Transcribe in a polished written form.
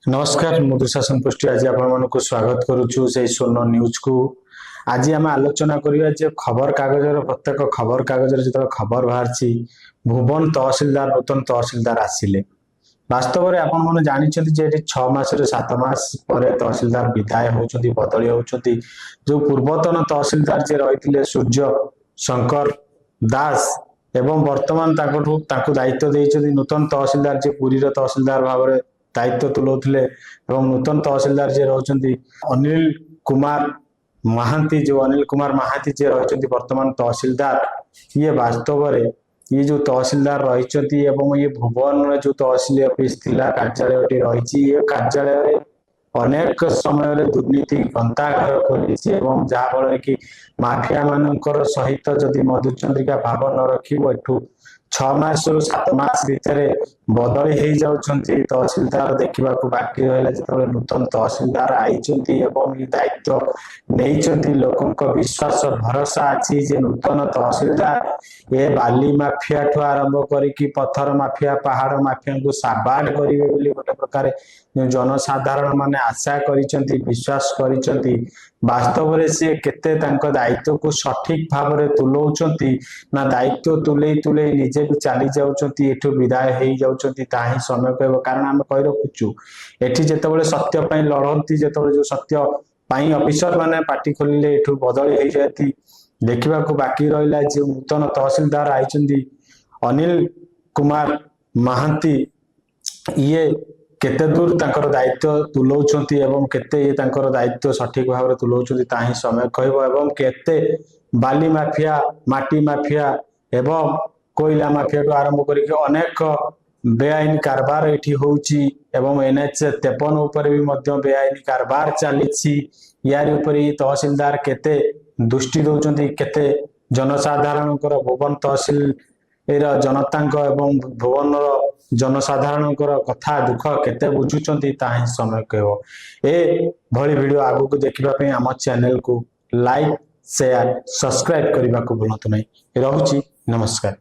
नमस्कार मु दुशासन पृष्टि आज आपण स्वागत करुछु से स्वर्ण न्यूज को। आज आम आलोचना करिया जे खबर कागजर प्रत्येक खबर कागजर जो खबर बाहर भुवन तहसीलदार नूतन तहसीलदार आसिले वास्तव में आपण मैंने जानते जे 6 मास 7 मास पर तहसीलदार विदाय होती बदली होती। जो पूर्वतन तहसीलदार जे रही सूर्य शंकर दास एवं वर्तमान दायित्व देते नूतन तहसीलदार जे पुरी तहसीलदार भाव में दायित्व तुलाउथिले एवं नूतन तहसीलदार जे रहउचंती अनिल कुमार महांती जो अनिल कुमार महांती जे रहउचंती वर्तमान तहसीलदार ये वास्तव में ये जो तहसीलदार रही एवं ये भुवन जो तहसील ऑफिस थिला कार्यालय रही ये कार्यालय अनेक समय दुर्नीति गंताघर खोली जहाँफल कि माफिया मानकर सहित जदि मधुचंद्रिका भाव न रखिबो एठू 6 मास 7 मास भितर बदली हो जाउछंती तहसीलदार देखा बाकी रहा जो नूतन तहसीलदार आईचंती एवं ये दायित्व नहीं लोकों विश्वास भरोसा अच्छी जे नूतन तहसीलदार ये बाली माफिया ठू आरंभ करी पत्थर माफिया पहाड़ माफिया को साबाड करेंगे गोटे प्रकार जनसाधारण माने आशा करिसेंती विश्वास करिसेंती। वास्तव में सी केते दायित्व को सठिक भाव में तुलाउछंती ना दायित्व तुले तुले निजे भी चली जाउछंती एठू विदाय हो जाउछंती ताही समय कहबो। कारण आम कहि रखुछु एठी जेतेबेले सत्य पई लड़ंती जेतेबेले जो सत्य पई ऑफिसर माने पार्टी खोलिले एठू बदली हो जाती देखा बाकी रहा जो नूतन तहसीलदार आईचंती अनिल कुमार महांती ये केते दूर तांकर दायित्व तुलाउछंती एवं केते ये तांकर दायित्व सठिक भाव में तुलाउछंती ताही समय कहबो। एवं केते बाली माफिया माटी माफिया एवं कोयला माफिया को आरंभ करके अनेक बेआईन कारबार एठी होउची एवं NH 53 ऊपर भी मध्य बेआईन कारबार चली यार ऊपर तहसीलदार केते दृष्टि दौरान केते जनसाधारण भुवन तहसील जनता एवं भुवन जनसाधारण कथा दुख केते बुझुचंती ताही समय कहबो। ए भली वीडियो आगु को देखिबा आम चैनल को लाइक शेयर सब्सक्राइब करने को भूलु नहीं। रहुची नमस्कार।